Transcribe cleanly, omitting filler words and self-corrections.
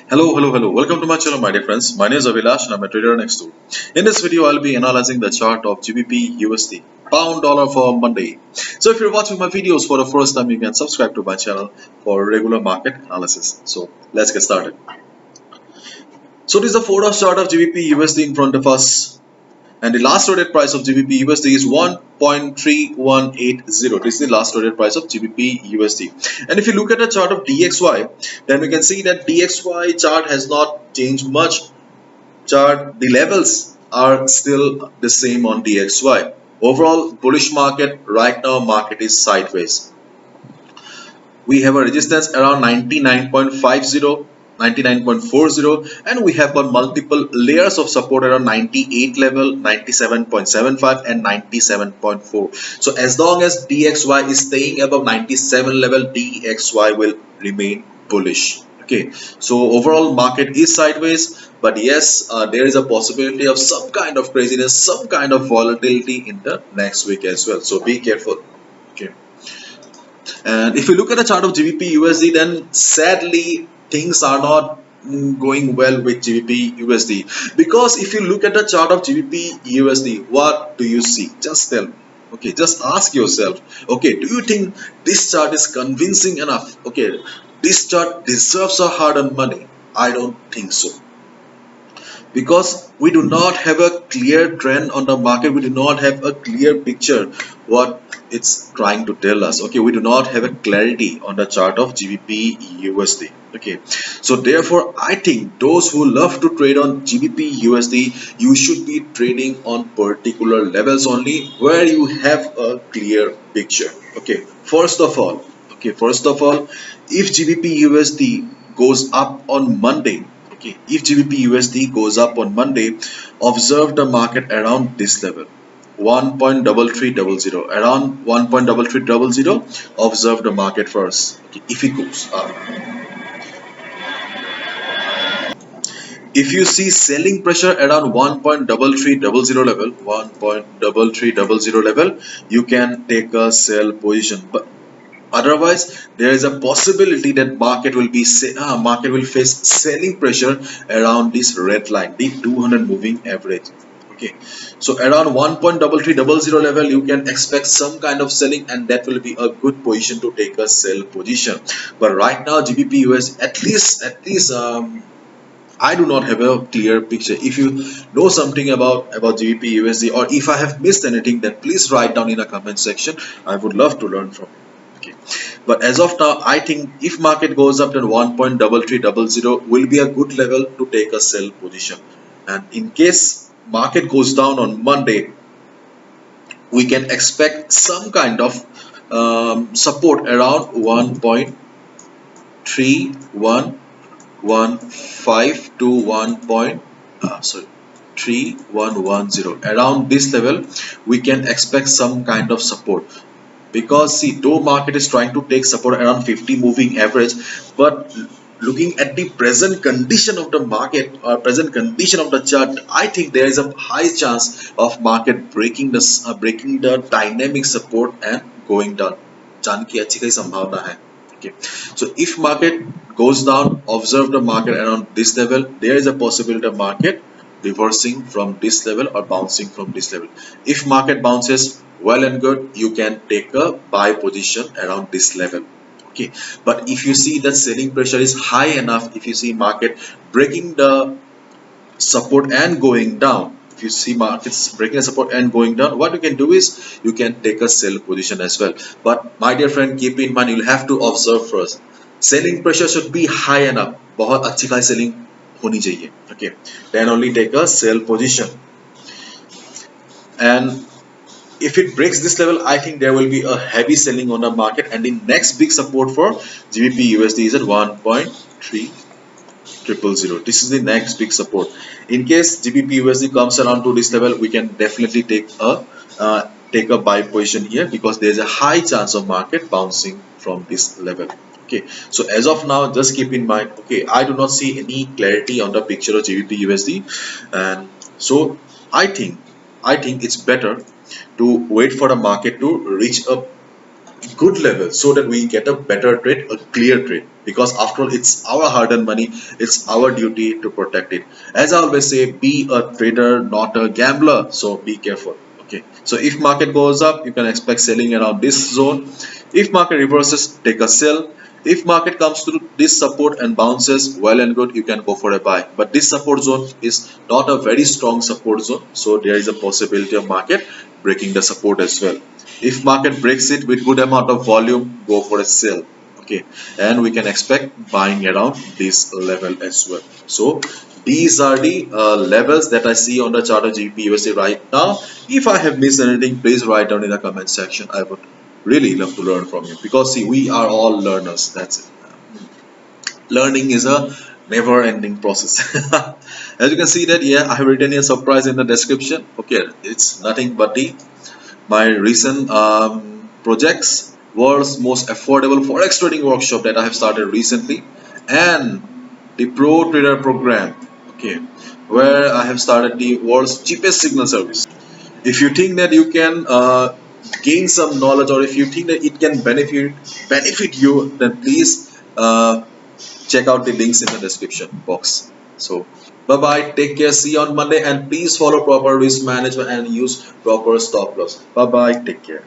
Hello. Welcome to my channel, my dear friends. My name is Avilash and I'm a trader next door. In this video, I'll be analyzing the chart of GBP USD, pound dollar for Monday. So if you're watching my videos for the first time, you can subscribe to my channel for regular market analysis. So let's get started. So this is the 4-hour chart of GBP USD in front of us. And the last traded price of GBP USD is 1.3180. This is the last traded price of GBP USD. And if you look at the chart of DXY, then we can see that DXY chart has not changed much. The levels are still the same on DXY. Overall bullish market. Right now market is sideways. We have a resistance around 99.50, 99.40, and we have got multiple layers of support around 98 level, 97.75 and 97.4. So as long as DXY is staying above 97 level, DXY will remain bullish. Okay, so overall market is sideways, but yes, there is a possibility of some kind of craziness, some kind of volatility in the next week as well, so be careful. Okay. And if you look at the chart of GBP USD, then sadly things are not going well with GBP USD, because if you look at the chart of GBP USD, what do you see? Just tell me. Okay, just ask yourself, okay, do you think this chart is convincing enough? Okay, this chart deserves our hard-earned money? I don't think so, because we do not have a clear trend on the market. We do not have a clear picture what it's trying to tell us. Okay, we do not have a clarity on the chart of GBP USD. Okay, so therefore I think those who love to trade on GBP USD, you should be trading on particular levels only where you have a clear picture. Okay, first of all, if GBP USD goes up on Monday, okay, if GBP USD goes up on Monday, observe the market around this level, 1.3300, around 1.3300. Observe the market first. Okay, if it goes up, if you see selling pressure around 1.3300 level, 1.3300 level, you can take a sell position. But otherwise, there is a possibility that market will face selling pressure around this red line, the 200 moving average. Okay, so around 1.3300 level, you can expect some kind of selling, and that will be a good position to take a sell position. But right now, GBP US, at least I do not have a clear picture. If you know something about GBP USD, or if I have missed anything, then please write down in the comment section. I would love to learn from you. Okay. But as of now, I think if market goes up, then 1.3300 will be a good level to take a sell position. And in case market goes down on Monday, we can expect some kind of support around 1.3115 to 3110. Around this level we can expect some kind of support, because see, though market is trying to take support around 50 moving average, but looking at the present condition of the market or present condition of the chart, I think there is a high chance of market breaking the dynamic support and going down. जान की अच्छी खासी संभावना है. Okay, so if market goes down, observe the market around this level. There is a possibility of market reversing from this level or bouncing from this level. If market bounces, well and good, you can take a buy position around this level. Okay, but if you see that selling pressure is high enough, if you see market breaking the support and going down, if you see markets breaking the support and going down, what you can do is you can take a sell position as well. But my dear friend, keep in mind, you'll have to observe first. Selling pressure should be high enough, बहुत अच्छी खासी selling होनी चाहिए. Okay, then only take a sell position. And if it breaks this level, I think there will be a heavy selling on the market, and the next big support for GBP USD is at 1.3000. This is the next big support. In case GBP USD comes around to this level, we can definitely take a buy position here, because there is a high chance of market bouncing from this level. Okay, so as of now, just keep in mind, okay, I do not see any clarity on the picture of GBP USD, and so I think it's better to wait for the market to reach a good level so that we get a better trade, a clear trade. because after all it's our hard-earned money. It's our duty to protect it. As I always say, be a trader, not a gambler, so be careful. Okay, so if market goes up, you can expect selling around this zone. If market reverses, take a sell. If market comes to this support and bounces, well and good, you can go for a buy. But this support zone is not a very strong support zone, so there is a possibility of market breaking the support as well. If market breaks it with good amount of volume, go for a sell. Okay, and we can expect buying around this level as well. So these are the levels that I see on the chart of GBPUSD right now. If I have missed anything, please write down in the comment section. I would really love to learn from you, because see, we are all learners. That's it. Learning is a never ending process. As you can see that, yeah, I have written a surprise in the description. Okay, it's nothing but the my recent projects, world's most affordable forex trading workshop that I have started recently, and the pro trader program. Okay, where I have started the world's cheapest signal service. If you think that you can gain some knowledge, or if you think that it can benefit you, then please check out the links in the description box. So bye bye, take care, see you on Monday, and please follow proper risk management and use proper stop loss. Bye bye, take care.